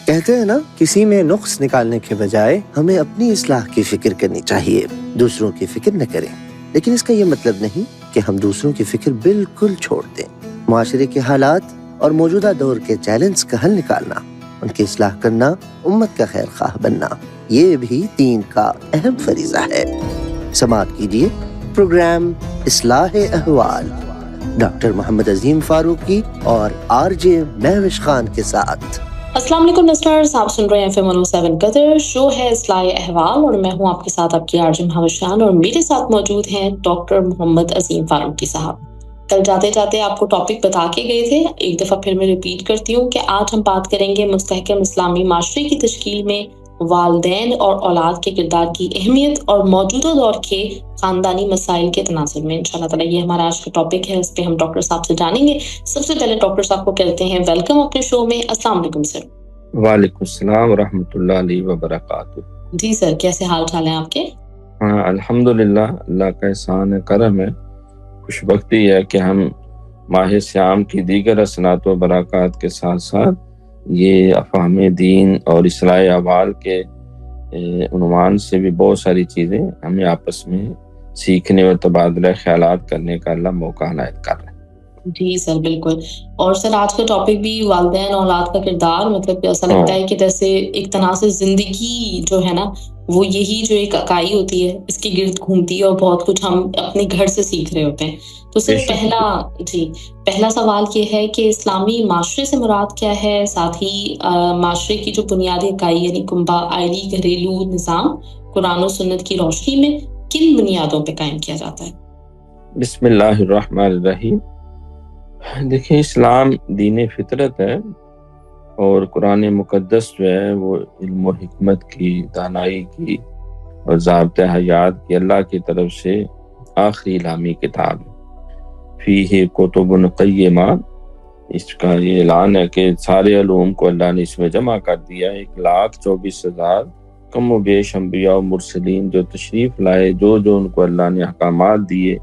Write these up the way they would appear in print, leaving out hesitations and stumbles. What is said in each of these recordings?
کہتے ہیں نا، کسی میں نقص نکالنے کے بجائے ہمیں اپنی اصلاح کی فکر کرنی چاہیے، دوسروں کی فکر نہ کریں۔ لیکن اس کا یہ مطلب نہیں کہ ہم دوسروں کی فکر بالکل چھوڑ دیں۔ معاشرے کے حالات اور موجودہ دور کے چیلنج کا حل نکالنا، ان کی اصلاح کرنا، امت کا خیر خواہ بننا، یہ بھی دین کا اہم فریضہ ہے۔ سماعت کیجیے پروگرام اصلاح احوال ڈاکٹر محمد عظیم فاروقی اور RJ مہوش خان کے ساتھ۔ السلام علیکم لسنرز، آپ سن رہے ہیں FM 107 قطر، شو ہے اصلاح احوال اور میں ہوں آپ کے ساتھ آپ کی RJ مہوش خان، اور میرے ساتھ موجود ہیں ڈاکٹر محمد عظیم فاروقی صاحب۔ کل جاتے جاتے آپ کو ٹاپک بتا کے گئے تھے، ایک دفعہ پھر میں ریپیٹ کرتی ہوں کہ آج ہم بات کریں گے مستحکم اسلامی معاشرے کی تشکیل میں والدین اور اولاد کے کردار کی اہمیت اور موجودہ دور کے خاندانی مسائل کے تناظر میں۔ انشاءاللہ تعالیٰ یہ ہمارا آج کا ٹاپک ہے، اس پہ ہم ڈاکٹر صاحب سے جانیں گے۔ سب سے پہلے ڈاکٹر صاحب کو کہتے ہیں ویلکم اپنے شو میں۔ السلام علیکم سر۔ وعلیکم السلام ورحمۃ اللہ علیہ وبرکاتہ۔ جی سر، کیسے حال چال ہیں آپ کے؟ ہاں الحمدللہ، اللہ کا احسان ہے، کرم ہے، خوش بختی ہے کہ ہم ماہ سیام کی دیگر حسنات و برکات کے ساتھ ساتھ یہ افہام دین اور اصلاح احوال کے عنوان سے بھی بہت ساری چیزیں ہمیں آپس میں سیکھنے اور تبادلہ خیالات کرنے کا اللہ موقع عنایت کر رہے ہیں۔ جی سر بالکل۔ اور سر آج کا ٹاپک بھی والدین اولاد کا کردار، مطلب ایسا لگتا ہے کہ جیسے ایک تناسب زندگی جو ہے نا، وہ یہی جو ایک اکائی ہوتی ہے، اس کے گرد گھومتی ہے اور بہت کچھ ہم اپنے گھر سے سیکھ رہے ہوتے ہیں۔ تو سر پہلا سوال یہ ہے کہ اسلامی معاشرے سے مراد کیا ہے، ساتھ ہی معاشرے کی جو بنیادی اکائی یعنی کنبہ، آئلی گھریلو نظام قرآن و سنت کی روشنی میں کن بنیادوں پہ قائم کیا جاتا ہے؟ بسم اللہ الرحمن الرحیم۔ دیکھیں، اسلام دین فطرت ہے اور قرآن مقدس جو ہے وہ علم و حکمت کی، دانائی کی اور ضابطۂ حیات کی اللہ کی طرف سے آخری الہامی کتاب ہے۔ فیہ کتب قیمہ، اس کا یہ اعلان ہے کہ سارے علوم کو اللہ نے اس میں جمع کر دیا۔ 1,24,000 کم و بیش انبیاء و مرسلین جو تشریف لائے، جو ان کو اللہ نے احکامات دیے،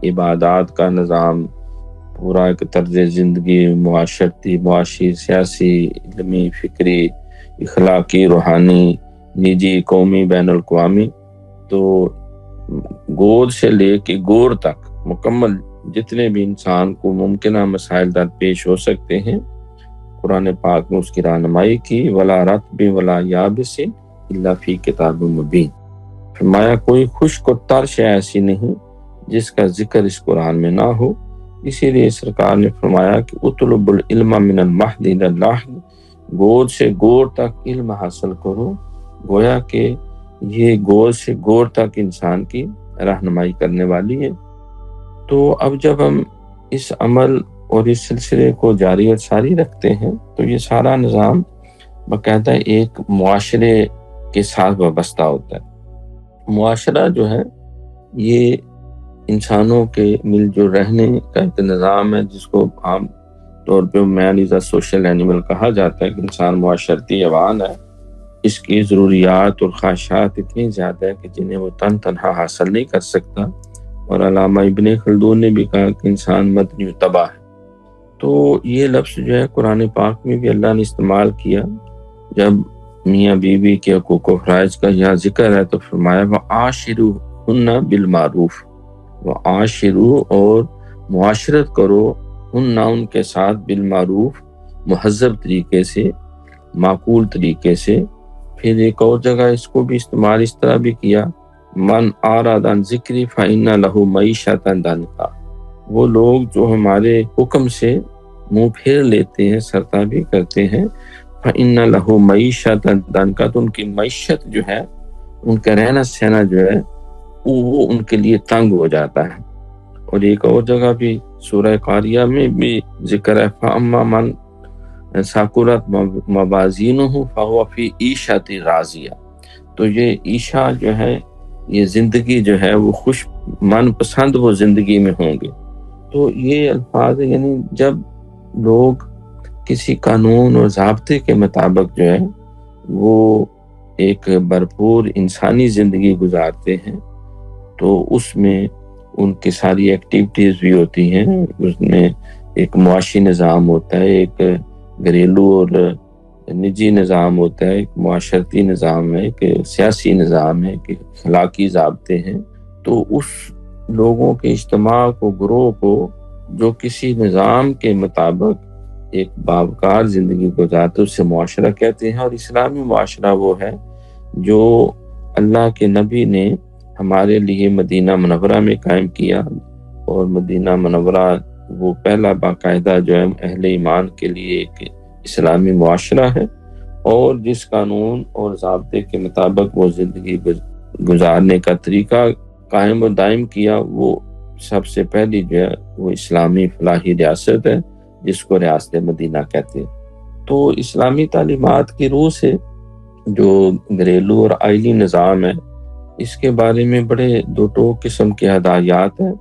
عبادات کا نظام، پورا ایک طرز زندگی، معاشرتی، معاشی، سیاسی، علمی، فکری، اخلاقی، روحانی، نجی، قومی، بین الاقوامی، تو گود سے لے کے گور تک مکمل جتنے بھی انسان کو ممکنہ مسائل درپیش ہو سکتے ہیں، قرآن پاک میں اس کی رہنمائی کی۔ ولا رطب ولا یابس الا فی کتاب مبین۔ فرمایا کوئی خشک و تر شے ایسی نہیں جس کا ذکر اس قرآن میں نہ ہو۔ اسی لیے سرکار نے فرمایا کہ اطلب العلم من المہد الی اللحد، گود سے گور تک علم حاصل کرو۔ گویا کہ یہ گود سے گور تک انسان کی رہنمائی کرنے والی ہے۔ تو اب جب ہم اس عمل اور اس سلسلے کو جاری اور ساری رکھتے ہیں تو یہ سارا نظام باقاعدہ ایک معاشرے کے ساتھ وابستہ ہوتا ہے۔ معاشرہ جو ہے یہ انسانوں کے مل جل رہنے کا ایک نظام ہے، جس کو عام طور پہ مین از اے سوشل اینیمل کہا جاتا ہے کہ انسان معاشرتی حیوان ہے۔ اس کی ضروریات اور خواہشات اتنی زیادہ ہے کہ جنہیں وہ تنہا حاصل نہیں کر سکتا، اور علامہ ابن خلدون نے بھی کہا کہ انسان مدنی و تباہ ہے۔ تو یہ لفظ جو ہے قرآن پاک میں بھی اللہ نے استعمال کیا۔ جب میاں بیوی کے حقوق و فرائض کا یہاں ذکر ہے تو فرمایا وَعَاشِرُوهُنَّ بِالْمَعْرُوفِ، وَعَاشِرُوا اور معاشرت کرو ہن ان کے ساتھ بالمعروف، مہذب طریقے سے، معقول طریقے سے۔ پھر ایک اور جگہ اس کو بھی استعمال اس طرح بھی کیا، من اعرض عن ذکری فإن له معیشۃ ضنکا، وہ لوگ جو ہمارے حکم سے منہ پھیر لیتے ہیں، سرتابی کرتے ہیں، فإن له معیشۃ ضنکا، تو ان کی معیشت جو ہے، ان کا رہنا سہنا جو ہے وہ ان کے لیے تنگ ہو جاتا ہے۔ اور ایک اور جگہ بھی سورہ قاریہ میں بھی ذکر ہے فَأَمَّا مَنْ ثَقُلَتْ مَوَازِینُهُ فَهُوَ فِی عِیشَۃٍ رَاضِیَۃٍ، تو یہ عیشہ جو ہے، یہ زندگی جو ہے وہ خوش من پسند وہ زندگی میں ہوں گے۔ تو یہ الفاظ یعنی جب لوگ کسی قانون اور ضابطے کے مطابق جو ہے وہ ایک بھرپور انسانی زندگی گزارتے ہیں تو اس میں ان کی ساری ایکٹیویٹیز بھی ہوتی ہیں، اس میں ایک معاشی نظام ہوتا ہے، ایک گھریلو اور نجی نظام ہوتا ہے، ایک معاشرتی نظام ہے، ایک سیاسی نظام ہے، ایک اخلاقی ضابطے ہیں، تو اس لوگوں کے اجتماع کو، گروہ کو جو کسی نظام کے مطابق ایک باوقار زندگی گزارتے اسے معاشرہ کہتے ہیں۔ اور اسلامی معاشرہ وہ ہے جو اللہ کے نبی نے ہمارے لیے مدینہ منورہ میں قائم کیا، اور مدینہ منورہ وہ پہلا باقاعدہ جو ہے اہل ایمان کے لیے ایک اسلامی معاشرہ ہے، اور جس قانون اور ضابطے کے مطابق وہ زندگی گزارنے کا طریقہ قائم و دائم کیا، وہ سب سے پہلی جو ہے وہ اسلامی فلاحی ریاست ہے، جس کو ریاست مدینہ کہتے ہیں۔ تو اسلامی تعلیمات کی روح سے جو گھریلو اور آئلی نظام ہے، اس کے بارے میں بڑے دو ٹوک قسم کے ہدایات ہیں۔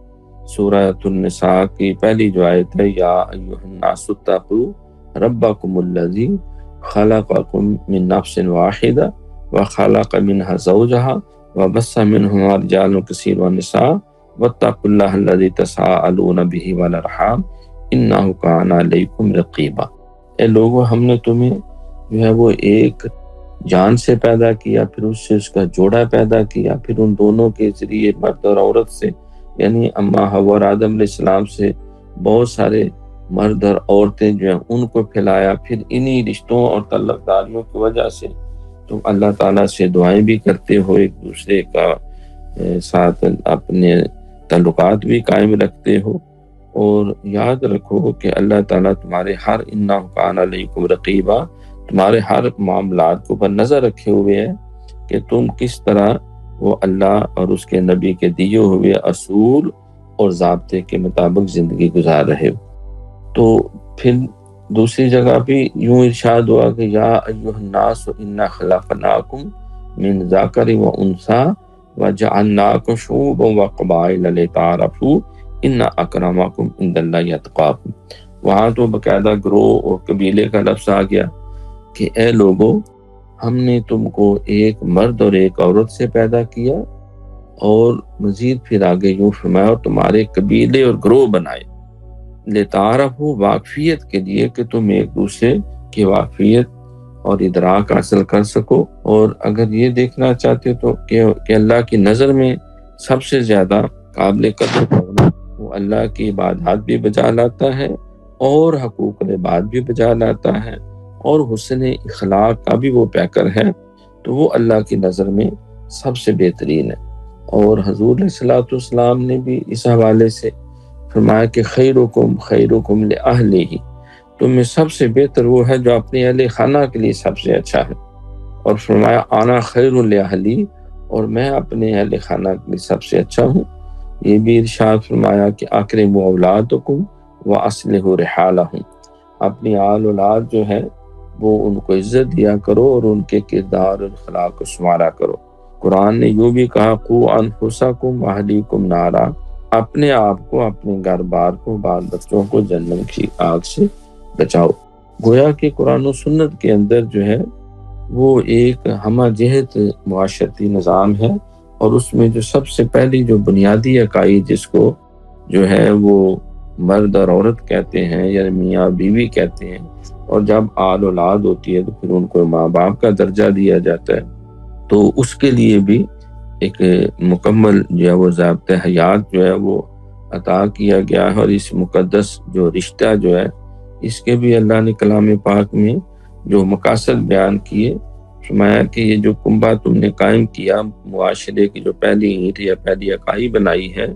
سورہ النساء کی پہلی جو آیت ہے، یا ایھا الناس اتقوا ربکم الذی خلقکم من نفس واحدہ وخلق منها زوجہا وبث منہما رجالا کثیرا ونساء واتقوا اللہ الذی تساءلون بہ والارحام انہ کان علیکم رقیبا۔ اے لوگو، ہم نے تمہیں جو ہے وہ ایک جان سے پیدا کیا، پھر اس سے اس کا جوڑا پیدا کیا، پھر ان دونوں کے ذریعے مرد اور عورت سے، یعنی اما حوا اور آدم علیہ السلام سے بہت سارے مرد اور عورتیں جو ہیں ان کو پھیلایا، پھر انہی رشتوں اور تعلق داریوں کی وجہ سے تم اللہ تعالیٰ سے دعائیں بھی کرتے ہو، ایک دوسرے کا ساتھ اپنے تعلقات بھی قائم رکھتے ہو، اور یاد رکھو کہ اللہ تعالیٰ تمہارے ہر انہ کان علیکم رقیبا، تمہارے ہر معاملات کو پر نظر رکھے ہوئے ہے کہ تم کس طرح وہ اللہ اور اس کے نبی کے دیے ہوئے اصول اور ضابطے کے مطابق زندگی گزار رہے ہو۔ تو پھر دوسری جگہ بھی یوں ارشاد ہوا کہ یا ایھا الناس انا خلقناکم من ذکر و انثی وجعلناکم شعوبا وقبائل لتعارفوا ان اکرمکم عند اللہ اتقاکم۔ وہاں تو باقاعدہ گروہ اور قبیلے کا لفظ آ گیا کہ اے لوگو، ہم نے تم کو ایک مرد اور ایک عورت سے پیدا کیا، اور مزید پھر آگے یوں فرمایا اور تمہارے قبیلے اور گروہ بنائے، لتعارفوا، واقفیت کے لیے کہ تم ایک دوسرے کی واقفیت اور ادراک حاصل کر سکو۔ اور اگر یہ دیکھنا چاہتے تو کہ اللہ کی نظر میں سب سے زیادہ قابل قدر ہونا وہ اللہ کی عبادات بھی بجا لاتا ہے، اور حقوق العباد بھی بجا لاتا ہے، اور حسن اخلاق کا بھی وہ پیکر ہے، تو وہ اللہ کی نظر میں سب سے بہترین ہے۔ اور حضور علیہ الصلوۃ والسلام نے بھی اس حوالے سے فرمایا کہ خیرکم لأہلہ، تم میں سب سے بہتر وہ ہے جو اپنے اہل خانہ کے لیے سب سے اچھا ہے، اور فرمایا انا خیر لأہلی، اور میں اپنے اہل خانہ کے لیے سب سے اچھا ہوں۔ یہ بھی ارشاد فرمایا کہ اکرموا اولادکم واصلحوا رحالہم، اپنی آل اولاد جو ہے وہ ان کو عزت دیا کرو اور ان کے کردار اور اخلاق کو سنوارا کرو۔ قرآن نے یوں بھی کہا قوا انفسکم واہلیکم نارا، اپنے آپ کو، اپنے گھر بار کو، بال بچوں کو جہنم کی آگ سے بچاؤ۔ گویا کہ قرآن و سنت کے اندر جو ہے وہ ایک ہمہ جہت معاشرتی نظام ہے، اور اس میں جو سب سے پہلی جو بنیادی عقائد جس کو جو ہے وہ مرد اور عورت کہتے ہیں یا میاں بیوی کہتے ہیں، اور جب آل اولاد ہوتی ہے تو پھر ان کو ماں باپ کا درجہ دیا جاتا ہے، تو اس کے لیے بھی ایک مکمل جو ہے وہ ضابطۂ حیات جو ہے وہ عطا کیا گیا ہے۔ اور اس مقدس جو رشتہ جو ہے اس کے بھی اللہ نے کلام پاک میں جو مقاصد بیان کیے، فرمایا کہ یہ جو کنبہ تم نے قائم کیا، معاشرے کی جو پہلی اینٹ یا پہلی اکائی بنائی ہے،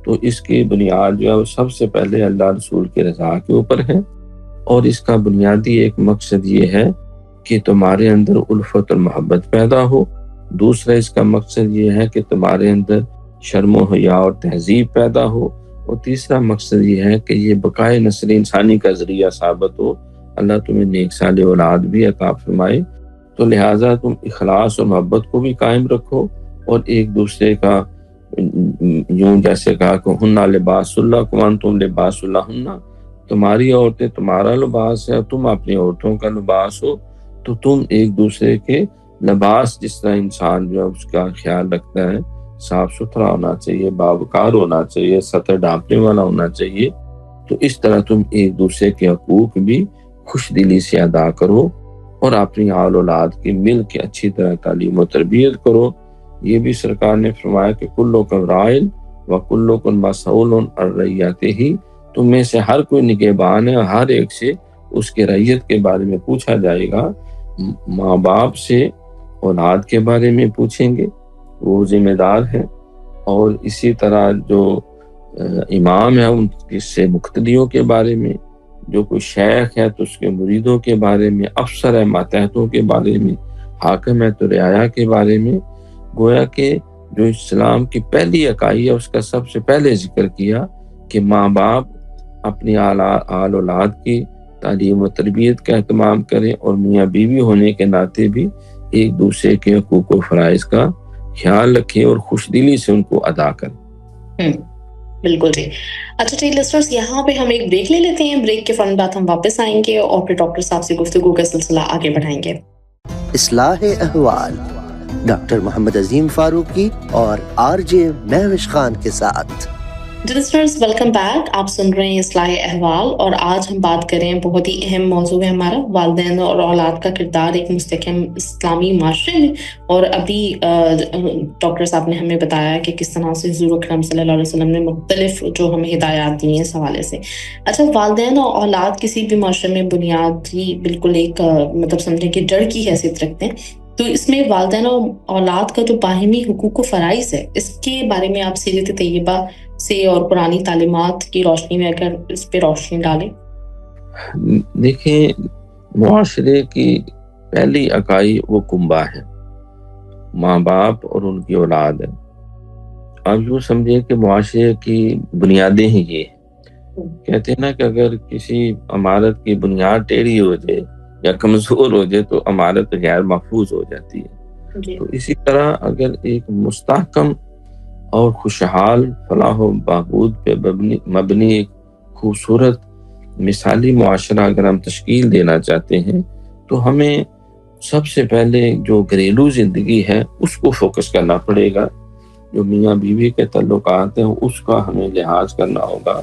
تو اس کی بنیاد جو ہے وہ سب سے پہلے اللہ رسول کے رضا کے اوپر ہے، اور اس کا بنیادی ایک مقصد یہ ہے کہ تمہارے اندر الفت اور محبت پیدا ہو۔ دوسرا اس کا مقصد یہ ہے کہ تمہارے اندر شرم و حیا اور تہذیب پیدا ہو، اور تیسرا مقصد یہ ہے کہ یہ بقائے نسل انسانی کا ذریعہ ثابت ہو، اللہ تمہیں نیک صالح اولاد بھی عطا فرمائے۔ تو لہٰذا تم اخلاص اور محبت کو بھی قائم رکھو، اور ایک دوسرے کا یوں جیسے کہا کہ ہن لباس اللہ وانتم لباس لہن، تمہاری عورتیں تمہارا لباس ہے اور تم اپنی عورتوں کا لباس ہو، تو تم ایک دوسرے کے لباس، جس طرح انسان جو ہے اس کا خیال رکھتا ہے، صاف ستھرا ہونا چاہیے، باوقار ہونا چاہیے، سطر ڈھانپنے والا ہونا چاہیے، تو اس طرح تم ایک دوسرے کے حقوق بھی خوش دلی سے ادا کرو، اور اپنی آل اولاد کی مل کے اچھی طرح تعلیم و تربیت کرو۔ یہ بھی سرکار نے فرمایا کہ کلکم راعٍ و کلکم مسئول عن رعیتہ، تم میں سے ہر کوئی نگہبان ہے، ہر ایک سے اس کے رعیت کے بارے میں پوچھا جائے گا۔ ماں باپ سے اولاد کے بارے میں پوچھیں گے، وہ ذمہ دار ہے، اور اسی طرح جو امام ہے ان سے مقتدیوں کے بارے میں، جو کوئی شیخ ہے تو اس کے مریدوں کے بارے میں، افسر ہے ماتحتوں کے بارے میں، حاکم ہے تو رعایا کے بارے میں۔ گویا کہ جو اسلام کی پہلی اکائی ہے اس کا سب سے پہلے ذکر کیا کہ ماں باپ اپنی آل اولاد کی تعلیم و تربیت کا اہتمام کریں، اور میاں بیوی ہونے کے ناطے بھی ایک دوسرے کے حقوق و فرائض کا خیال رکھیں اور خوش دلی سے ان کو ادا کریں۔ بالکل جی۔ اچھا جی لسنرز، یہاں پہ ہم ایک بریک لے لیتے ہیں، بریک کے فوراً بعد ہم واپس آئیں گے اور پھر ڈاکٹر صاحب سے گفتگو کا سلسلہ آگے بڑھائیں گے۔ اصلاح احوال ڈاکٹر محمد عظیم فاروقی اور RJ مہوش خان کے ساتھ۔ لسنرز ویلکم بیک، آپ سن رہے ہیں اصلاح احوال، اور آج ہم بات کر رہے ہیں، بہت ہی اہم موضوع ہے ہمارا، والدین اور اولاد کا کردار ایک مستحکم اسلامی معاشرے میں۔ اور ابھی ڈاکٹر صاحب نے ہمیں بتایا کہ کس طرح سے حضور اکرم صلی اللہ علیہ وسلم نے مختلف جو ہمیں ہدایات دی ہیں اس حوالے سے۔ اچھا، والدین اور اولاد کسی بھی معاشرے میں بنیادی بالکل ایک مطلب سمجھیں کہ جڑ کی حیثیت رکھتے ہیں، تو اس میں والدین اور اولاد کا جو باہمی حقوق و فرائض ہے، اس کے بارے میں آپ سیرت طیبہ سے اور پرانی تعلیمات کی روشنی میں اگر اس پہ روشنی ڈالیں۔ دیکھیں، معاشرے کی پہلی اکائی وہ کنبہ ہے، ماں باپ اور ان کی اولاد ہے۔ آپ یوں سمجھیں کہ معاشرے کی بنیادیں ہی یہ ہیں۔ کہتے ہیں نا کہ اگر کسی عمارت کی بنیاد ٹیڑھی ہو جائے یا کمزور ہو جائے تو عمارت غیر محفوظ ہو جاتی ہے۔ تو اسی طرح اگر ایک مستحکم اور خوشحال فلاح و بہبود پہ مبنی ایک خوبصورت مثالی معاشرہ اگر ہم تشکیل دینا چاہتے ہیں تو ہمیں سب سے پہلے جو گھریلو زندگی ہے اس کو فوکس کرنا پڑے گا، جو میاں بیوی کے تعلقات ہیں اس کا ہمیں لحاظ کرنا ہوگا،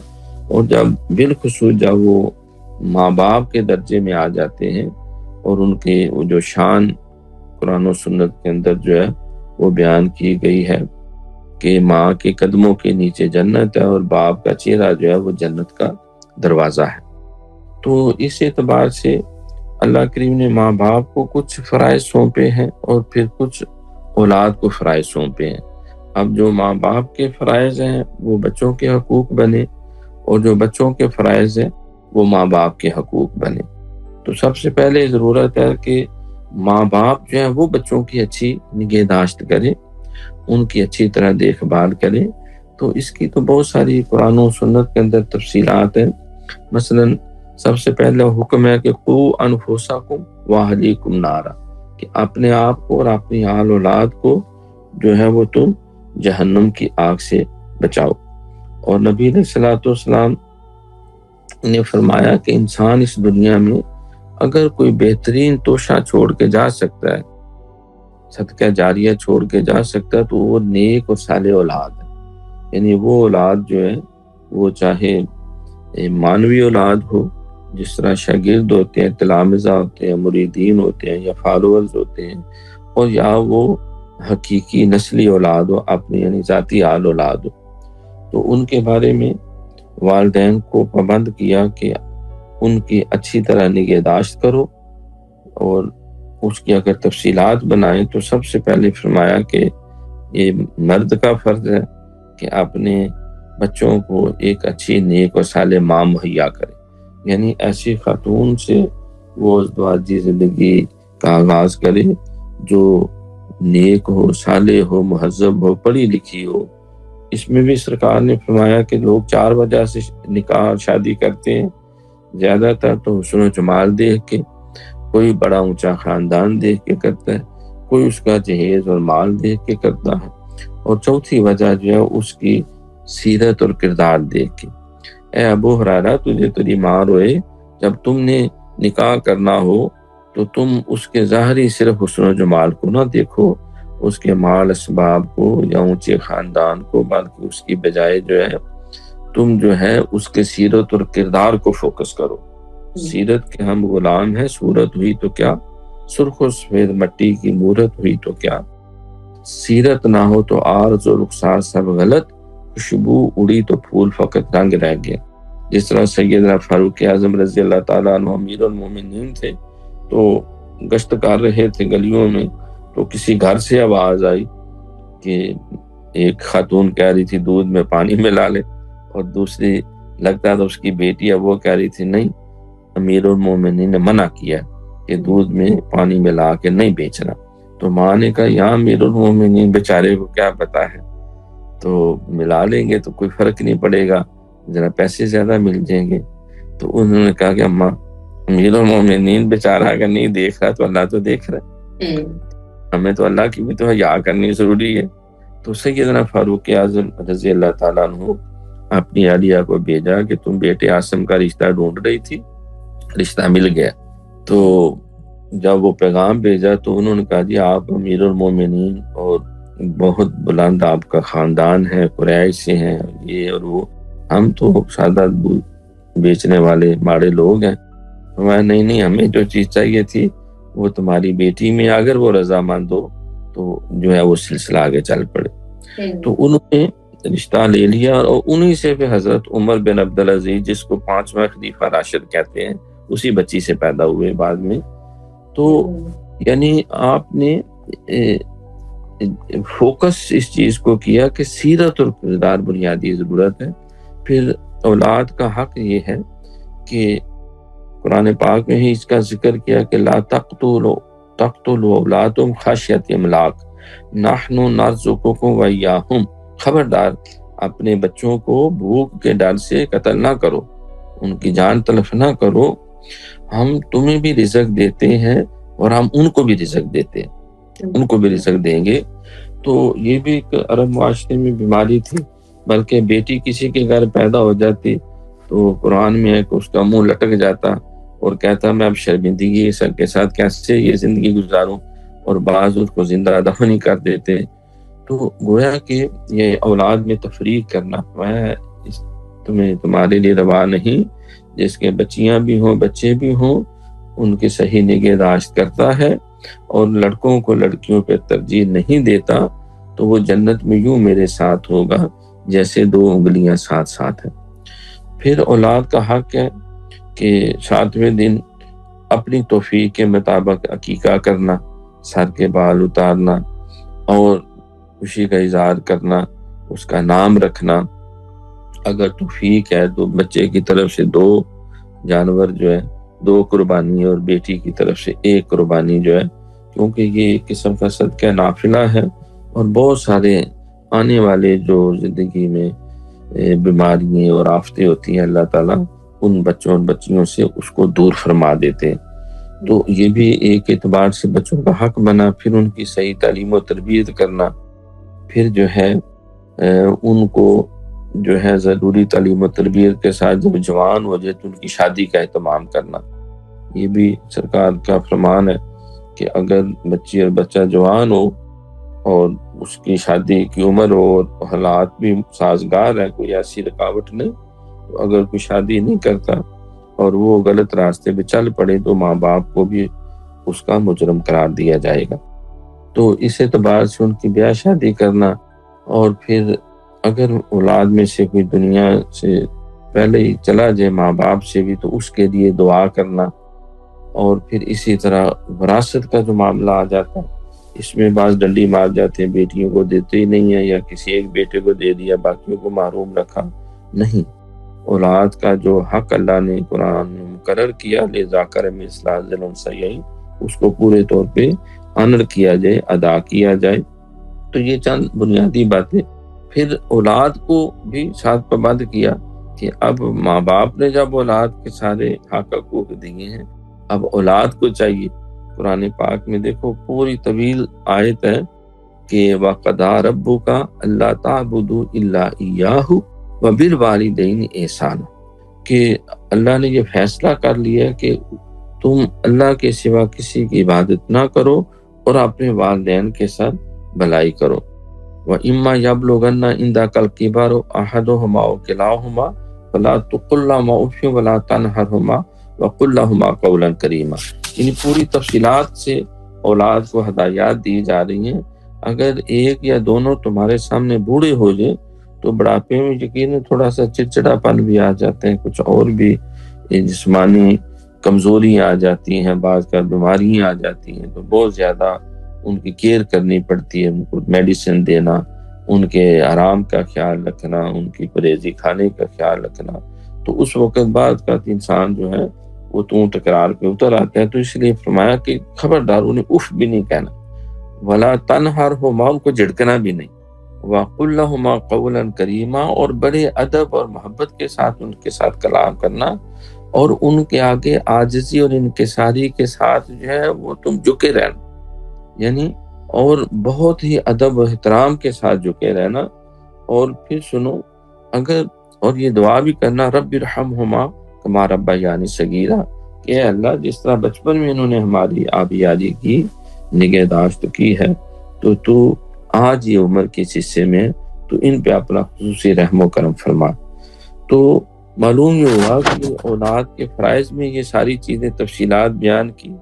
اور جب بالخصوص جب وہ ماں باپ کے درجے میں آ جاتے ہیں اور ان کے جو شان قرآن و سنت کے اندر جو ہے وہ بیان کی گئی ہے کہ ماں کے قدموں کے نیچے جنت ہے اور باپ کا چہرہ جو ہے وہ جنت کا دروازہ ہے۔ تو اس اعتبار سے اللہ کریم نے ماں باپ کو کچھ فرائض سونپے ہیں اور پھر کچھ اولاد کو فرائض سونپے ہیں۔ اب جو ماں باپ کے فرائض ہیں وہ بچوں کے حقوق بنے، اور جو بچوں کے فرائض ہیں وہ ماں باپ کے حقوق بنے۔ تو سب سے پہلے ضرورت ہے کہ ماں باپ جو ہے وہ بچوں کی اچھی نگہداشت کریں، ان کی اچھی طرح دیکھ بھال کریں۔ تو اس کی تو بہت ساری قرآن و سنت کے اندر تفصیلات ہیں۔ مثلا سب سے پہلے حکم ہے کہ قوا انفسکم واہلیکم نارا، کہ اپنے آپ کو اور اپنی آل اولاد کو جو ہے وہ تم جہنم کی آگ سے بچاؤ۔ اور نبی علیہ الصلوۃ والسلام نے فرمایا کہ انسان اس دنیا میں اگر کوئی بہترین توشہ چھوڑ کے جا سکتا ہے، صدقہ جاریہ چھوڑ کے جا سکتا ہے، تو وہ نیک اور صالح اولاد ہے۔ یعنی وہ اولاد جو ہے وہ چاہے مانوی اولاد ہو، جس طرح شاگرد ہوتے ہیں، تلامذہ ہوتے ہیں، مریدین ہوتے ہیں یا فالوورز ہوتے ہیں، اور یا وہ حقیقی نسلی اولاد ہو، اپنی یعنی ذاتی آل اولاد ہو، تو ان کے بارے میں والدین کو پابند کیا کہ ان کی اچھی طرح نگہداشت کرو، اور اس کی اگر تفصیلات بنائیں تو سب سے پہلے فرمایا کہ یہ مرد کا فرض ہے کہ اپنے بچوں کو ایک اچھی نیک و صالح ماں مہیا کرے، یعنی ایسی خاتون سے وہ ازدواجی زندگی کا آغاز کرے جو نیک ہو، صالح ہو، مہذب ہو، پڑھی لکھی ہو۔ اس میں بھی سرکار نے فرمایا کہ لوگ 4 وجہ سے نکاح اور شادی کرتے ہیں، زیادہ تر تو حسن و جمال دیکھ کے، کوئی بڑا اونچا خاندان دیکھ کے کرتا ہے، کوئی اس کا جہیز اور مال دیکھ کے کرتا ہے، اور چوتھی وجہ جو ہے اس کی سیرت اور کردار دیکھ کے۔ اے ابو ہریرہ، تجھے تیری ماں روئے، جب تم نے نکاح کرنا ہو تو تم اس کے ظاہری صرف حسن و جمال کو نہ دیکھو، اس کے مال اسباب کو یا اونچے خاندان کو، بلکہ اس کی بجائے جو ہے تم جو ہے اس کے سیرت اور کردار کو فوکس کرو۔ سیرت کے ہم غلام ہیں، صورت ہوئی تو کیا، سرخ و سفید مٹی کی مورت ہوئی تو کیا، سیرت نہ ہو تو عارض و رخسار سب غلط، خوشبو اڑی تو پھول فقط رنگ رہ گئے۔ جس طرح سیدنا فاروق اعظم رضی اللہ تعالیٰ عنہ امیر المومنین تھے، تو گشت کر رہے تھے گلیوں میں، تو کسی گھر سے آواز آئی کہ ایک خاتون کہہ رہی تھی دودھ میں پانی ملا لے، اور دوسری لگتا تھا اس کی بیٹی ہے، وہ کہہ رہی تھی نہیں، امیر المومنین نے منع کیا کہ دودھ میں پانی ملا کے نہیں بیچنا۔ تو ماں نے کہا یا امیر المومنین، بیچارے کو کیا پتا ہے، تو ملا لیں گے تو کوئی فرق نہیں پڑے گا، ذرا پیسے زیادہ مل جائیں گے۔ تو انہوں نے کہا کہ اماں، امیر المومنین بیچارہ اگر نہیں دیکھ رہا تو اللہ تو دیکھ رہا ہے، ہمیں تو اللہ کی بھی تو حیا کرنی ضروری ہے۔ تو سیدنا فاروق اعظم رضی اللہ تعالیٰ عنہ اپنی عالیہ کو بھیجا کہ تم بیٹے عاصم کا رشتہ ڈھونڈ رہی تھی، رشتہ مل گیا۔ تو جب وہ پیغام بھیجا تو انہوں نے کہا جی آپ امیر المومنین اور بہت بلند آپ کا خاندان ہے، قریش سے ہیں یہ اور وہ، ہم تو سادہ بیچنے والے ماڑے لوگ ہیں۔ نہیں نہیں، ہمیں جو چیز چاہیے تھی وہ تمہاری بیٹی میں، اگر وہ رضامند ہو تو جو ہے وہ سلسلہ آگے چل پڑے۔ تو انہوں نے رشتہ لے لیا، اور انہی سے پھر حضرت عمر بن عبدالعزیز، جس کو 5واں خلیفہ راشد کہتے ہیں، اسی بچی سے پیدا ہوئے بعد میں۔ تو یعنی آپ نے فوکس اس چیز کو کیا کہ سیرت اور کردار بنیادی ضرورت ہے۔ پھر اولاد کا حق یہ ہے کہ قرآن پاک میں ہی اس کا ذکر کیا کہ لا تقتلوا اولادکم خشیۃ املاق نحن نرزقکم وایاہم، خبردار اپنے بچوں کو بھوک کے ڈر سے قتل نہ کرو، ان کی جان تلف نہ کرو، ہم تمہیں بھی رزق دیتے ہیں اور ہم ان کو بھی رزق دیتے ہیں، ان کو بھی رزق دیں گے۔ تو یہ بھی ایک عرب معاشرے میں بیماری تھی، بلکہ بیٹی کسی کے گھر پیدا ہو جاتی تو قرآن میں ہے کہ اس کا منہ لٹک جاتا اور کہتا میں اب شرمندگی کے ساتھ کیسے یہ زندگی گزاروں، اور بعض اس کو زندہ دفن کر دیتے۔ تو گویا کہ یہ اولاد میں تفریق کرنا تمہارے لیے روا نہیں، جس کے بچیاں بھی ہوں بچے بھی ہوں ان کے صحیح نگہداشت کرتا ہے، اور لڑکوں کو لڑکیوں پہ ترجیح نہیں دیتا، تو وہ جنت میں یوں میرے ساتھ ہوگا جیسے 2 انگلیاں ساتھ ساتھ ہیں۔ پھر اولاد کا حق ہے کہ 7ویں دن اپنی توفیق کے مطابق عقیقہ کرنا، سر کے بال اتارنا اور خوشی کا اظہار کرنا، اس کا نام رکھنا۔ اگر توفیق ہے تو بچے کی طرف سے 2 جانور جو ہے 2 قربانی، اور بیٹی کی طرف سے 1 قربانی جو ہے، کیونکہ یہ ایک قسم کا صدقہ نافلہ ہے، اور بہت سارے آنے والے جو زندگی میں بیماریاں اور آفتیں ہوتی ہیں اللہ تعالیٰ ان بچوں اور بچیوں سے اس کو دور فرما دیتے ہیں۔ تو یہ بھی ایک اعتبار سے بچوں کا حق بنا۔ پھر ان کی صحیح تعلیم و تربیت کرنا، پھر جو ہے ان کو جو ہے ضروری تعلیم و تربیت کے ساتھ جب جوان ہو جائے تو ان کی شادی کا اہتمام کرنا۔ یہ بھی سرکار کا فرمان ہے کہ اگر بچی اور بچہ جوان ہو اور اس کی شادی کی عمر ہو اور حالات بھی سازگار ہے، کوئی ایسی رکاوٹ نہیں، تو اگر کوئی شادی نہیں کرتا اور وہ غلط راستے پہ چل پڑے تو ماں باپ کو بھی اس کا مجرم قرار دیا جائے گا۔ تو اس اعتبار سے ان کی بیاہ شادی کرنا، اور پھر اگر اولاد میں سے کوئی دنیا سے پہلے ہی چلا جائے ماں باپ سے بھی تو اس کے لیے دعا کرنا۔ اور پھر اسی طرح وراثت کا جو معاملہ آ جاتا ہے، اس میں بعض ڈنڈی مار جاتے ہیں، بیٹیوں کو دیتے ہی نہیں ہے، یا کسی ایک بیٹے کو دے دیا باقیوں کو محروم رکھا۔ نہیں، اولاد کا جو حق اللہ نے قرآن میں مقرر کیا لذاکر مثل حظ الانثیین، اس کو پورے طور پہ آنر کیا جائے، ادا کیا جائے۔ تو یہ چند بنیادی باتیں۔ پھر اولاد کو بھی ساتھ پابند کیا کہ اب ماں باپ نے جب اولاد کے سارے حق حقوق دیے ہیں، اب اولاد کو چاہیے۔ قرآن پاک میں دیکھو پوری طویل آیت ہے کہ وَقَضَىٰ رَبُّكَ أَلَّا تَعْبُدُوا إِلَّا إِيَّاهُ وَبِالْوَالِدَيْنِ إِحْسَانًا، کہ اللہ نے یہ فیصلہ کر لیا کہ تم اللہ کے سوا کسی کی عبادت نہ کرو اور اپنے والدین کے ساتھ بھلائی کرو۔ وَإِمَّا يَبْلُغَنَّ عِندَكَ الْكِبَرَ أَحَدُهُمَا أَوْ كِلَاهُمَا فَلَا تُقُل لَّهُمَا أُفٍّ وَلَا تَنْهَرْهُمَا وَقُل لَّهُمَا قَوْلًا كَرِيمًا۔ یعنی پوری تفصیلات سے اولاد کو ہدایات دی جا رہی ہیں. اگر ایک یا دونوں تمہارے سامنے بوڑھے ہو جائیں تو بڑھاپے میں یقیناً تھوڑا سا چڑچڑا پن بھی آ جاتے ہیں، کچھ اور بھی جسمانی کمزوری آ جاتی ہیں، بعض کا بیماریاں آ جاتی ہیں، تو بہت زیادہ ان کی کیئر کرنی پڑتی ہے، ان کو میڈیسن دینا، ان کے آرام کا خیال رکھنا، ان کی پرہیزی کھانے کا خیال رکھنا. تو اس وقت بعد کا انسان جو ہے وہ تو تکرار پہ اتر آتا ہے. تو اس لیے فرمایا کہ خبردار انہیں اف بھی نہیں کہنا، ولا تنہرہما، ان کو جھڑکنا بھی نہیں، وقل لہما قولا کریما، اور بڑے ادب اور محبت کے ساتھ ان کے ساتھ کلام کرنا، اور ان کے آگے عاجزی اور انکساری کے ساتھ جو ہے وہ تم جھکے رہنا، یعنی اور بہت ہی ادب و احترام کے ساتھ جھکے رہنا. اور پھر سنو، اگر اور یہ دعا بھی کرنا، رب ارحمہما کما ربیانی صغیرا، کہ اے اللہ جس طرح بچپن میں انہوں نے ہماری آبیاری کی، نگہداشت کی ہے، تو آج یہ عمر کے حصے میں تو ان پہ اپنا خصوصی رحم و کرم فرما. تو معلوم یہ ہوا کہ اولاد کے فرائض میں یہ ساری چیزیں تفصیلات بیان کی،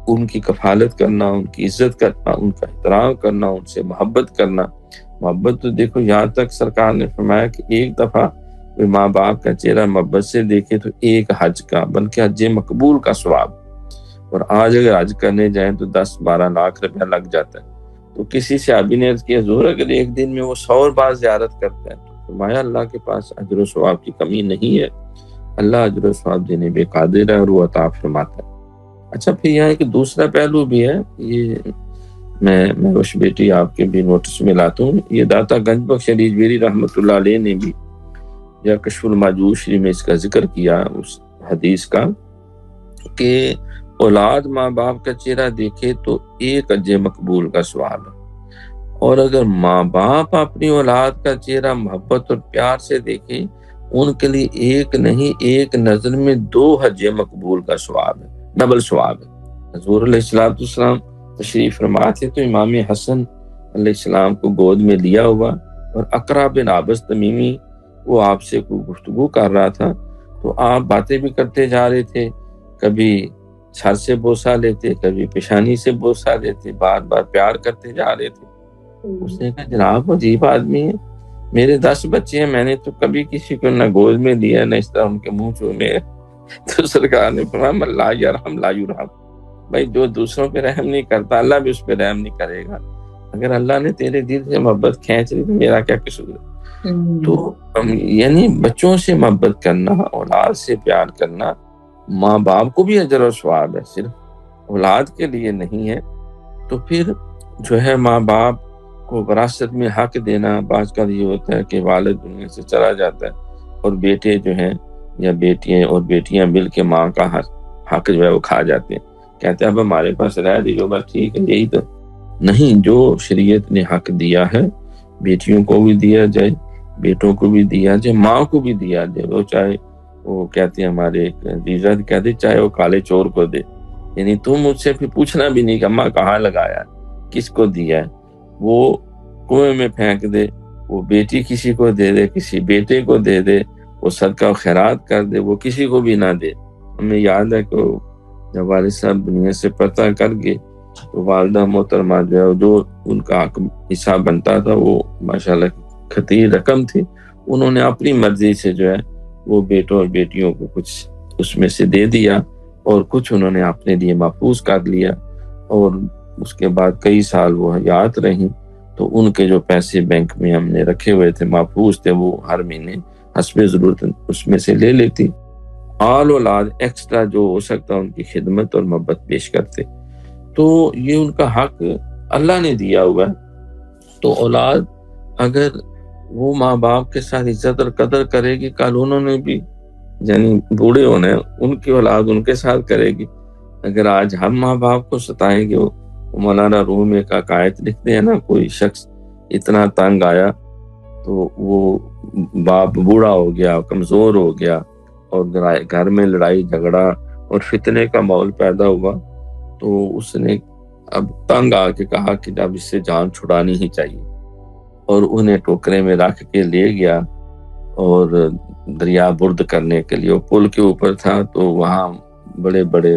ان کی کفالت کرنا، ان کی عزت کرنا، ان کا احترام کرنا، ان سے محبت کرنا. محبت تو دیکھو یہاں تک سرکار نے فرمایا کہ ایک دفعہ کوئی ماں باپ کا چہرہ محبت سے دیکھے تو ایک حج کا بلکہ حج مقبول کا ثواب. اور آج اگر حج کرنے جائیں تو 10-12 لاکھ روپیہ لگ جاتا ہے. تو کسی صحابی نے عرض کیا، حضور اگر ایک دن میں وہ 100 بار زیارت کرتا ہے تو فرمایا اللہ کے پاس اجر و ثواب کی کمی نہیں ہے، اللہ اجر و ثواب دینے بے قادر ہے اور وہ عطا فرماتا ہے. اچھا، پھر یہاں ایک دوسرا پہلو بھی ہے، یہ میں وش بیٹی آپ کے بھی نوٹس میں لاتا ہوں. یہ داتا گنج بخش علی جویری رحمۃ اللہ علیہ نے بھی یا کشف الماجوشری میں اس کا ذکر کیا، اس حدیث کا، کہ اولاد ماں باپ کا چہرہ دیکھے تو ایک حج مقبول کا ثواب ہے، اور اگر ماں باپ اپنی اولاد کا چہرہ محبت اور پیار سے دیکھیں ان کے لیے ایک نہیں، ایک نظر میں 2 حج مقبول کا ثواب ہے، ڈبل ثواب ہے. حضور علیہ السلام تشریف فرما تھے تو امام حسن علیہ السلام کو گود میں لیا ہوا، اور اقرا بن عابس تمیمی وہ آپ سے کوئی گفتگو کر رہا تھا، تو آپ باتیں بھی کرتے جا رہے تھے، کبھی سر سے بوسہ لیتے، کبھی پیشانی سے بوسہ لیتے، بار بار پیار کرتے جا رہے تھے. اس نے کہا جناب عجیب آدمی ہے، میرے 10 بچے ہیں، میں نے تو کبھی کسی کو نہ گود میں لیا نہ اس طرح ان کے منہ چومے. تو سرکار نے فرمایا من لا یرحم لا یرحم، بھائی جو دوسروں پہ رحم نہیں کرتا اللہ بھی اس پہ رحم نہیں کرے گا. اگر اللہ نے تیرے دل سے محبت کھینچ لی تو میرا کیا قصور ہے. تو یعنی بچوں سے محبت کرنا، اولاد سے پیار کرنا، ماں باپ کو بھی اجر و ثواب ہے، صرف اولاد کے لیے نہیں ہے. تو پھر جو ہے ماں باپ کو وراثت میں حق دینا. بعض کا یہ ہوتا ہے کہ والد دنیا سے چلا جاتا ہے اور بیٹے جو ہیں یا بیٹیاں اور بیٹیاں مل کے ماں کا حق جو ہے وہ کھا جاتے ہیں، کہتے ہیں اب ہمارے پاس رہ دیجو بس ٹھیک ہے. یہی تو نہیں، جو شریعت نے حق دیا ہے بیٹیوں کو بھی دیا جائے، بیٹوں کو بھی دیا جائے، ماں کو بھی دیا جائے. وہ چاہے وہ کہتے ہیں ہمارے ایک دیجا کہتے چاہے وہ کالے چور کو دے، یعنی تم مجھ سے پھر پوچھنا بھی نہیں کہ اماں کہاں لگایا، کس کو دیا ہے. وہ کنویں میں پھینک دے، وہ بیٹی کسی کو دے دے، کسی بیٹے کو دے دے، وہ صدقہ و خیرات کر دے، وہ کسی کو بھی نہ دے. ہمیں یاد ہے کہ جب والد صاحب دنیا سے پتہ کر گئے تو والدہ محترمہ جو ان کا حصہ بنتا تھا وہ ماشاءاللہ کثیر رقم تھی، انہوں نے اپنی مرضی سے جو ہے وہ بیٹوں اور بیٹیوں کو کچھ اس میں سے دے دیا، اور کچھ انہوں نے اپنے لیے محفوظ کر لیا. اور اس کے بعد کئی سال وہ حیات رہیں تو ان کے جو پیسے بینک میں ہم نے رکھے ہوئے تھے محفوظ تھے، وہ ہر مہینے حسب ضرورت اس میں سے لے لیتی. آل اولاد ایکسٹرا جو ہو سکتا ان کی خدمت اور محبت پیش کرتے. تو یہ ان کا حق اللہ نے دیا ہوا ہے. تو اولاد اگر وہ ماں باپ کے ساتھ عزت اور قدر کرے گی، کل انہوں نے بھی یعنی بوڑھے ہونے ان کی اولاد ان کے ساتھ کرے گی. اگر آج ہم ماں باپ کو ستائیں گے، وہ مولانا روم ایک عقائد لکھتے ہیں نا، کوئی شخص اتنا تنگ آیا تو وہ باپ بوڑھا ہو گیا، کمزور ہو گیا، اور گھر میں لڑائی جھگڑا اور فتنے کا ماحول پیدا ہوا، تو اس نے اب تنگ آ کے کہا کہ اب اس سے جان چھڑانی ہی چاہیے، اور انہیں ٹوکرے میں رکھ کے لے گیا اور دریا برد کرنے کے لیے. وہ پل کے اوپر تھا تو وہاں بڑے بڑے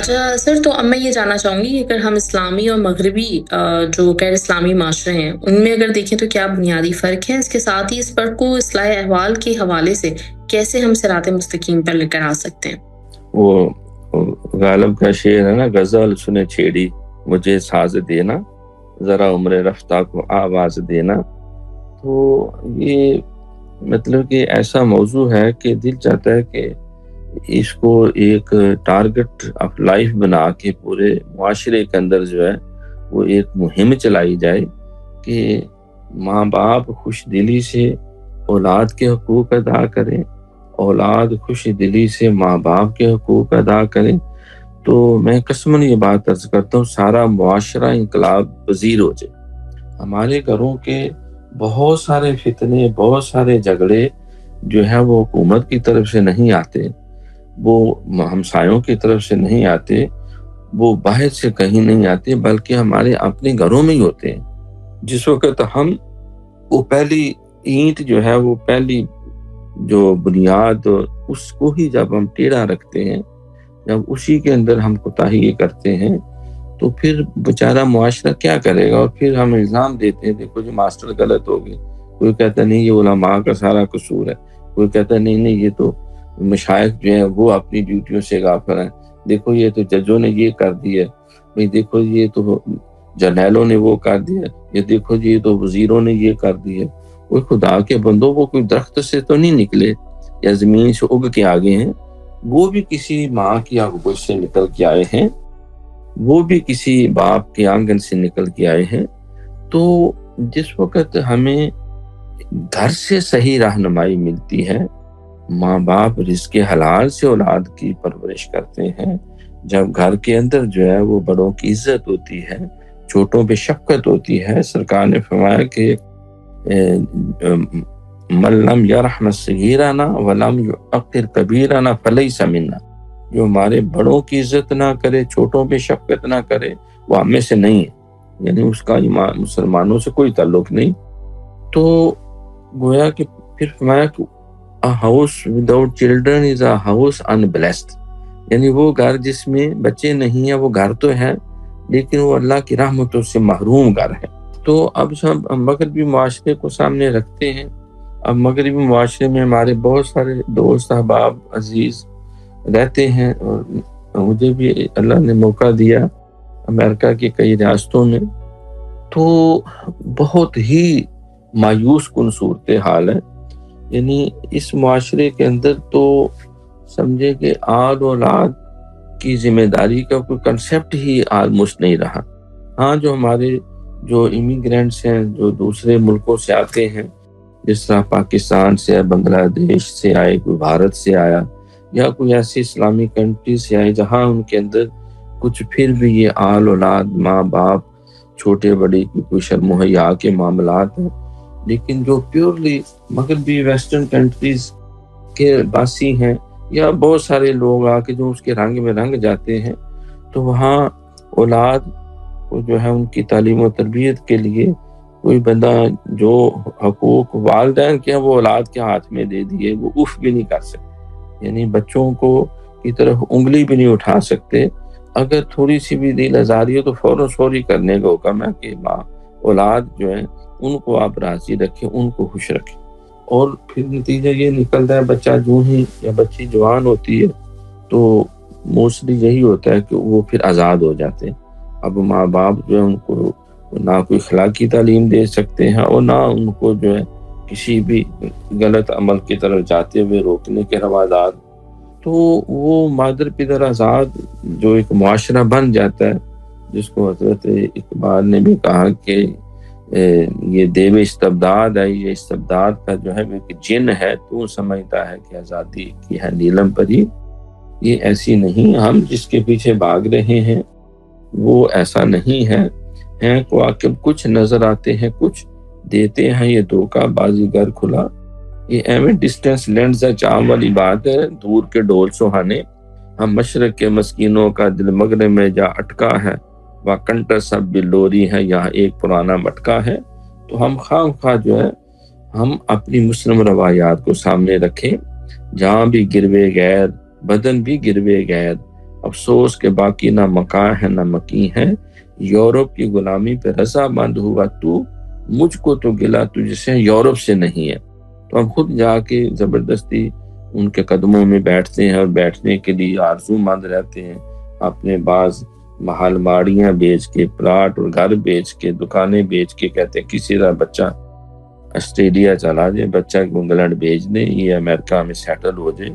اچھا سر، تو اب میں یہ جاننا چاہوں گی کہ اگر ہم اسلامی اور مغربی جو غیر اسلامی معاشرے ہیں ان میں اگر دیکھیں تو کیا بنیادی فرق ہے؟ اس کے ساتھ ہی اس فرق کو اصلاح احوال کے حوالے سے کیسے ہم صراط مستقیم پر لے کر آ سکتے ہیں؟ وہ غالب کا شعر ہے نا، غزل سنے چھیڑی مجھے ساز دینا، ذرا عمر رفتہ کو آواز دینا. تو یہ مطلب کہ ایسا موضوع ہے کہ دل چاہتا ہے کہ اس کو ایک ٹارگٹ آف لائف بنا کے پورے معاشرے کے اندر جو ہے وہ ایک مہم چلائی جائے کہ ماں باپ خوش دلی سے اولاد کے حقوق ادا کریں، اولاد خوش دلی سے ماں باپ کے حقوق ادا کریں. تو میں قسماً یہ بات عرض کرتا ہوں سارا معاشرہ انقلاب پذیر ہو جائے. ہمارے گھروں کے بہت سارے فتنے، بہت سارے جھگڑے جو ہے وہ حکومت کی طرف سے نہیں آتے، وہ ہمسایوں کی طرف سے نہیں آتے، وہ باہر سے کہیں نہیں آتے، بلکہ ہمارے اپنے گھروں میں ہی ہوتے ہیں. جس وقت ہم وہ پہلی اینٹ جو ہے، وہ پہلی جو بنیاد، اس کو ہی جب ہم ٹیڑھا رکھتے ہیں، جب اسی کے اندر ہم کوتاہی کرتے ہیں، تو پھر بیچارہ معاشرہ کیا کرے گا؟ اور پھر ہم الزام دیتے ہیں دیکھو جی ماسٹر غلط ہو گئے، کوئی کہتا نہیں یہ علماء کا سارا قصور ہے، کوئی کہتا نہیں یہ تو مشائخ جو ہیں وہ اپنی ڈیوٹیوں سے غافل ہیں، دیکھو یہ تو ججوں نے یہ کر دیا، بھئی دیکھو یہ تو جرنیلوں نے وہ کر دیا، یہ دیکھو جی یہ تو وزیروں نے یہ کر دیا. کوئی خدا کے بندوں، وہ کوئی درخت سے تو نہیں نکلے یا زمین سے اگ کے آگے ہیں، وہ بھی کسی ماں کی آگوش سے نکل کے آئے ہیں، وہ بھی کسی باپ کے آنگن سے نکل کے آئے ہیں. تو جس وقت ہمیں گھر سے صحیح رہنمائی ملتی ہے، ماں باپ رزق حلال سے اولاد کی پرورش کرتے ہیں، جب گھر کے اندر جو ہے وہ بڑوں کی عزت ہوتی ہے، چھوٹوں پہ شفقت ہوتی ہے. سرکار نے فرمایا کہ من لم یرحم الصغیرنا ولم یعقر کبیرنا فلیس منا، جو ہمارے بڑوں کی عزت نہ کرے، چھوٹوں پہ شفقت نہ کرے، وہ ہم میں سے نہیں ہے، یعنی اس کا مسلمانوں سے کوئی تعلق نہیں. تو گویا کہ پھر فرمایا کہ a house without children is a house unblessed، یعنی وہ گھر جس میں بچے نہیں ہیں، وہ گھر تو ہے لیکن وہ اللہ کی رحمتوں سے محروم گھر ہے. تو اب ہم مغربی معاشرے کو سامنے رکھتے ہیں. اب مغربی معاشرے میں ہمارے بہت سارے دوست احباب عزیز رہتے ہیں، اور مجھے بھی اللہ نے موقع دیا امریکہ کی کئی ریاستوں میں. تو بہت ہی مایوس کن صورتحال ہے. یعنی اس معاشرے کے اندر تو سمجھے کہ آل اولاد کی ذمہ داری کا کوئی کنسیپٹ ہی آلموسٹ نہیں رہا. ہاں جو ہمارے جو امیگرینٹس ہیں، جو دوسرے ملکوں سے آتے ہیں، جس طرح پاکستان سے، بنگلہ دیش سے آئے، کوئی بھارت سے آیا، یا کوئی ایسی اسلامی کنٹری سے آئے جہاں ان کے اندر کچھ پھر بھی یہ آل اولاد، ماں باپ، چھوٹے بڑے کی کوئی شرم و حیا کے معاملات ہیں. لیکن جو پیورلی مغربی ویسٹرن کنٹریز کے باسی ہیں، یا بہت سارے لوگ آ کے جو اس کے رنگ میں رنگ جاتے ہیں، تو وہاں اولاد کو جو ہے ان کی تعلیم و تربیت کے لیے کوئی بندہ جو حقوق والدین کے ہیں وہ اولاد کے ہاتھ میں دے دیے، وہ اف بھی نہیں کر سکتے. یعنی بچوں کو کی طرف انگلی بھی نہیں اٹھا سکتے. اگر تھوڑی سی بھی دل آزاری ہو تو فوراً سوری کرنے کا حکم ہے کہ ماں اولاد جو ہیں ان کو آپ راضی رکھیں، ان کو خوش رکھیں. اور پھر نتیجہ یہ نکلتا ہے بچہ جو ہی یا بچی جوان ہوتی ہے تو موسٹلی یہی ہوتا ہے کہ وہ پھر آزاد ہو جاتے ہیں. اب ماں باپ جو ہے ان کو نہ کوئی اخلاقی تعلیم دے سکتے ہیں، اور نہ ان کو جو ہے کسی بھی غلط عمل کی طرف جاتے ہوئے روکنے کے روادار. تو وہ مادر پدر آزاد جو ایک معاشرہ بن جاتا ہے، جس کو حضرت اقبال نے بھی کہا کہ یہ دیو استبداد ہے، یہ استبداد کا جو ہے ایک جن ہے، تو سمجھتا ہے کہ آزادی کی ہے نیلم پری. یہ ایسی نہیں، ہم جس کے پیچھے بھاگ رہے ہیں وہ ایسا نہیں ہے. ہیں کو عاقب کچھ نظر آتے ہیں، کچھ دیتے ہیں یہ دھوکہ بازی گر کھلا. یہ ایویں ڈسٹینس لینڈز چام والی بات ہے، دور کے ڈھول سہانے. ہم مشرق کے مسکینوں کا دل مغرب میں جا اٹکا ہے، وہ کنٹر سب بلوری ہے، یہاں ایک پرانا مٹکا ہے. تو ہم خواہ جو ہے ہم اپنی مسلم روایات کو سامنے رکھیں. جہاں بھی گروے غیر، بدن بھی گروے غیر، افسوس کہ باقی نہ مکاں ہے نہ مکی ہے، یورپ کی غلامی پہ رضا مند ہوا تو، مجھ کو تو گلا تجھ سے یورپ سے نہیں ہے۔ تو ہم خود جا کے زبردستی ان کے قدموں میں بیٹھتے ہیں اور بیٹھنے کے لیے آرزو مند رہتے ہیں، اپنے بعض محل ماڑیاں بیچ کے، پلاٹ اور گھر بیچ کے، دکانیں بیچ کے کہتے ہیں کسی طرح بچہ آسٹریلیا چلا جائے، بچہ کو انگلینڈ بھیج دیں، یہ امریکہ میں سیٹل ہو جائے۔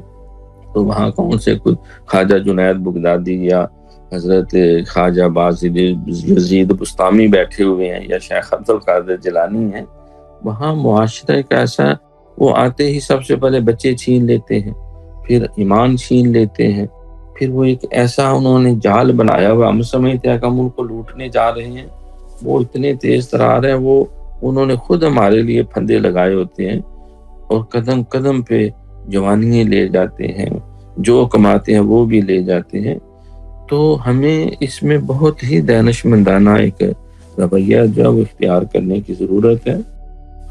تو وہاں کون سے کچھ خواجہ جنید بغدادی یا حضرت خواجہ باز یزید بستامی بیٹھے ہوئے ہیں یا شیخ عبد القادر جیلانی ہیں، وہاں معاشرہ ایک ایسا، وہ آتے ہی سب سے پہلے بچے چھین لیتے ہیں، پھر ایمان چھین لیتے ہیں، پھر وہ ایک ایسا انہوں نے جال بنایا ہوا، ہم سمجھتے ہیں کہ ہم ان کو لوٹنے جا رہے ہیں، وہ اتنے تیز ترار ہیں، وہ انہوں نے خود ہمارے لیے پھندے لگائے ہوتے ہیں اور قدم قدم پہ جوانیاں لے جاتے ہیں، جو کماتے ہیں وہ بھی لے جاتے ہیں۔ تو ہمیں اس میں بہت ہی دانش مندانہ ایک رویہ جو ہے وہ اختیار کرنے کی ضرورت ہے۔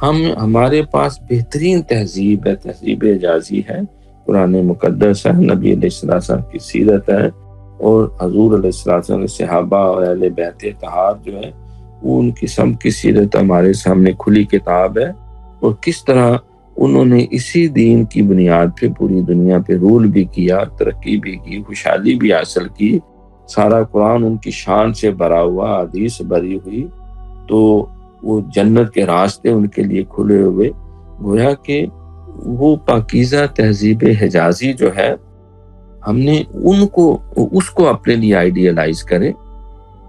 ہمارے پاس بہترین تہذیب ہے، تہذیب اعجازی ہے، قرآن مقدس ہے، نبی علیہ السلام کی سیرت ہے، اور حضور علیہ السلام کے صحابہ اور اہل بیت اطہار جو ہے وہ ان کی سب کی سیرت ہمارے سامنے کھلی کتاب ہے، اور کس طرح انہوں نے اسی دین کی بنیاد پہ پوری دنیا پہ رول بھی کیا، ترقی بھی کی، خوشحالی بھی حاصل کی۔ سارا قرآن ان کی شان سے بھرا ہوا، حدیث بھری ہوئی، تو وہ جنت کے راستے ان کے لیے کھلے ہوئے۔ گویا کہ وہ پاکیزہ تہذیب حجازی جو ہے، ہم نے اس کو اپنے لیے آئیڈیالائز کرے۔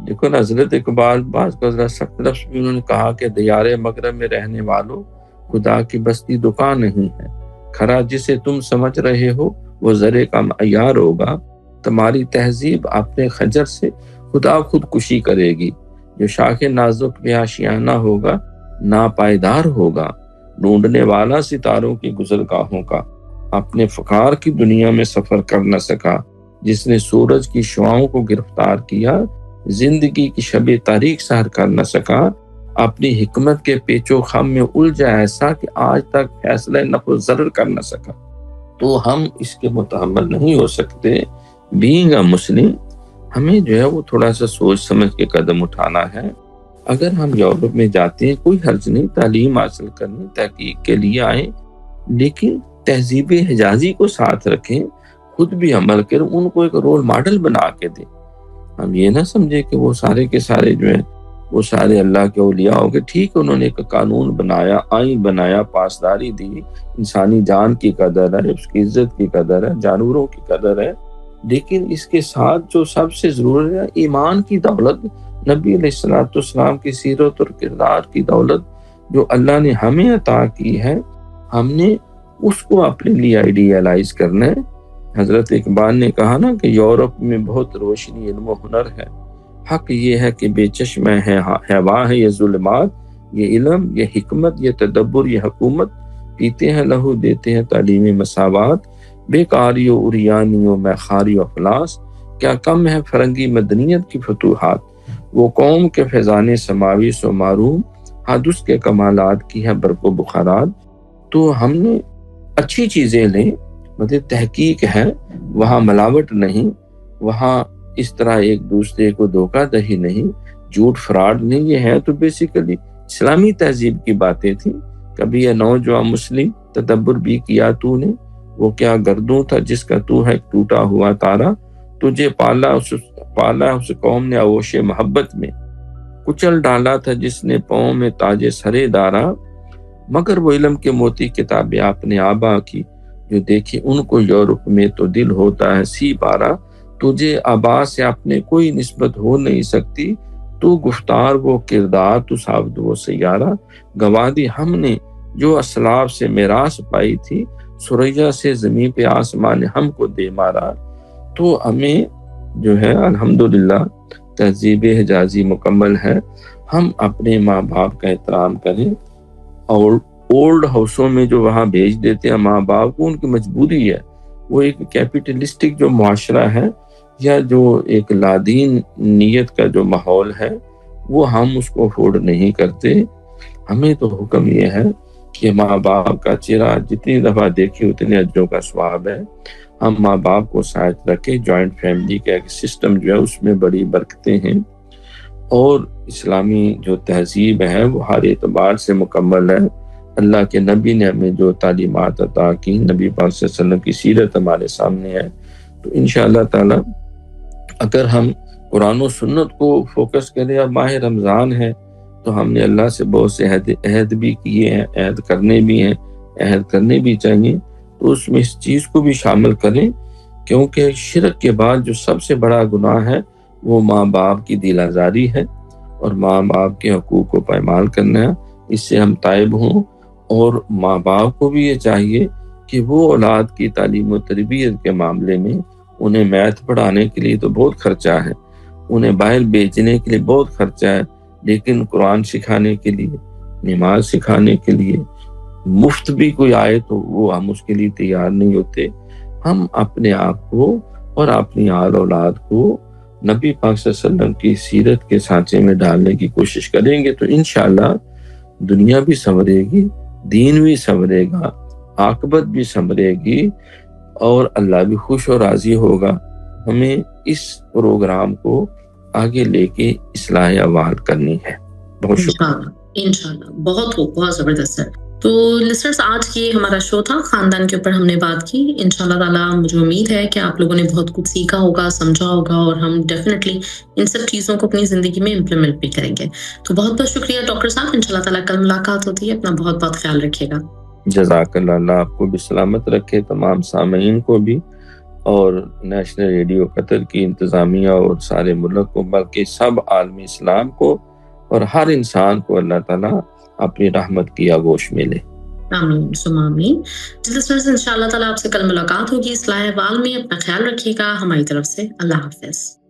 دیکھو نا، حضرت اقبال بعض کا ذرا سخت لفظ بھی انہوں نے کہا کہ دیار مغرب میں رہنے والوں، خدا کی بستی دکان نہیں ہے، کھرا جسے تم سمجھ رہے ہو وہ ذرے کا معیار ہوگا، تمہاری تہذیب اپنے خنجر سے خدا خودکشی کرے گی، جو شاخ نازک پہ آشیانہ ہوگا ناپائیدار ہوگا، ڈھونڈنے والا ستاروں کی گزرگاہوں کا اپنے فقار کی دنیا میں سفر کر نہ سکا، جس نے سورج کی شعاؤں کو گرفتار کیا زندگی کی شب تاریک سحر کر نہ سکا، اپنی حکمت کے پیچ و خم میں الجھا ایسا کہ آج تک فیصلہ نفع ضرر کر نہ سکا۔ تو ہم اس کے متحمل نہیں ہو سکتے۔ بینگ اے مسلم، ہمیں جو ہے وہ تھوڑا سا سوچ سمجھ کے قدم اٹھانا ہے۔ اگر ہم یورپ میں جاتے ہیں کوئی حرج نہیں، تعلیم حاصل کرنے تحقیق کے لیے آئیں، لیکن تہذیب حجازی کو ساتھ رکھیں، خود بھی عمل کریں، ان کو ایک رول ماڈل بنا کے دیں۔ ہم یہ نہ سمجھے کہ وہ سارے کے سارے جو ہیں وہ سارے اللہ کے اولیاء ہو گئے۔ ٹھیک ہے، انہوں نے ایک قانون بنایا، آئین بنایا، پاسداری دی، انسانی جان کی قدر ہے، اس کی عزت کی قدر ہے، جانوروں کی قدر ہے، لیکن اس کے ساتھ جو سب سے ضروری ہے ایمان کی دولت، نبی علیہ السلام کی سیرت اور کردار کی دولت جو اللہ نے ہمیں عطا کی ہے، ہم نے اس کو اپنے لیے آئیڈیالائز کرنا ہے۔ حضرت اقبال نے کہا نا کہ یورپ میں بہت روشنی، علم و ہنر ہے، حق یہ ہے کہ بے چشمہ ہے ہوا ہے یہ ظلمات، یہ علم، یہ حکمت، یہ تدبر، یہ حکومت، پیتے ہیں لہو دیتے ہیں تعلیم مساوات، بیکاری و اریانی و میخاری و افلاس، کیا کم ہے فرنگی مدنیت کی فتوحات، وہ قوم کے فیضان سماوی سو معروم، حد اس کے کمالات کی ہے برق و بخارات۔ تو ہم نے اچھی چیزیں لیں، مطلب تحقیق ہے، وہاں ملاوٹ نہیں، وہاں اس طرح ایک دوسرے کو دھوکہ دہی نہیں، جھوٹ فراڈ نہیں، یہ ہے تو بیسیکلی اسلامی تہذیب کی باتیں تھیں۔ کبھی یہ نوجوان مسلم تدبر بھی کیا تو نے، وہ کیا گردوں تھا جس کا تو ہے ٹوٹا ہوا تارا، تجھے پالا اس قوم نے آغوش محبت میں، کچل ڈالا تھا جس نے پاؤں میں تاج سرے دارا، مگر وہ علم کے موتی کتابیں آپ نے آبا کی، جو دیکھے ان کو یورپ میں تو دل ہوتا ہے سی پارا، تجھے آبا سے اپنے کوئی نسبت ہو نہیں سکتی، تو گفتار وہ کردار، تو ثابت وہ سیارہ، گوا دی ہم نے جو اسلاف سے میراث پائی تھی، سریا سے زمین پہ آسمان نے ہم کو دے مارا۔ تو ہمیں جو ہے الحمدللہ تہذیب حجازی مکمل ہے۔ ہم اپنے ماں باپ کا احترام کریں، اور اولڈ ہاؤسوں میں جو وہاں بھیج دیتے ہیں ماں باپ کو، ان کی مجبوری ہے، وہ ایک کیپٹلسٹک جو معاشرہ ہے یا جو ایک لادین نیت کا جو ماحول ہے، وہ ہم اس کو افورڈ نہیں کرتے۔ ہمیں تو حکم یہ ہے کہ ماں باپ کا چہرہ جتنی دفعہ دیکھے اتنے اجروں کا ثواب ہے۔ ہم ماں باپ کو ساتھ رکھیں. جوائنٹ فیملی کا ایک سسٹم جو ہے اس میں بڑی برکتیں ہیں، اور اسلامی جو تہذیب ہے وہ ہر اعتبار سے مکمل ہے. اللہ کے نبی نے ہمیں جو تعلیمات عطا کی، نبی پاک صلی اللہ علیہ وسلم کی سیرت ہمارے سامنے ہے. تو انشاءاللہ تعالی اگر ہم قرآن و سنت کو فوکس کریں، اب ماہ رمضان ہے تو ہم نے اللہ سے بہت سے عہد بھی کیے ہیں، عہد کرنے بھی ہیں، عہد کرنے بھی چاہیے. تو اس میں اس چیز کو بھی شامل کریں، کیونکہ شرک کے بعد جو سب سے بڑا گناہ ہے وہ ماں باپ کی دل آزاری ہے، اور ماں باپ کے حقوق کو پائمال کرنا ہے. اس سے ہم تائب ہوں. اور ماں باپ کو بھی یہ چاہیے کہ وہ اولاد کی تعلیم و تربیت کے معاملے میں، انہیں میتھ پڑھانے کے لیے تو بہت خرچہ ہے، انہیں باہر بیچنے کے لیے بہت خرچہ ہے، لیکن قرآن سکھانے کے لیے، نماز سکھانے کے لیے مفت بھی کوئی آئے تو وہ ہم اس کے لیے تیار نہیں ہوتے. ہم اپنے آپ کو اور اپنی آل اولاد کو نبی پاک صلی اللہ علیہ وسلم کی سیرت کے سانچے میں ڈالنے کی کوشش کریں گے تو انشاءاللہ دنیا بھی سنورے گی، دین بھی سنورے گا، عاقبت بھی سنورے گی، اور اللہ بھی خوش و راضی ہوگا. ہمیں اس پروگرام کو آگے لے کے اصلاح احوال کرنی ہے. بہت شکریہ. انشاءاللہ بہت بہت زبردست ہے. تو لسنرز، آج کی ہمارا شو تھا خاندان کے اوپر ہم نے بات کی. انشاءاللہ تعالیٰ مجھے امید ہے کہ آپ لوگوں نے بہت کچھ سیکھا ہوگا، سمجھا ہوگا، اور ہم ڈیفینیٹلی ان سب چیزوں کو اپنی زندگی میں امپلیمنٹ بھی کریں گے. تو بہت بہت شکریہ ڈاکٹر صاحب. انشاءاللہ تعالیٰ کل ملاقات ہوتی ہے. اپنا بہت بہت خیال رکھیے گا. جزاک اللہ. اللہ آپ کو بھی سلامت رکھے، تمام سامعین کو بھی، اور نیشنل ریڈیو قطر کی انتظامیہ اور سارے ملک کو، بلکہ سب عالم اسلام کو اور ہر انسان کو اللہ تعالیٰ اپنی رحمت کی آغوش میں لے. آمین ثم آمین. انشاءاللہ تعالیٰ آپ سے کل ملاقات ہوگی اصلاح احوال میں. اپنا خیال رکھیے گا. ہماری طرف سے اللہ حافظ.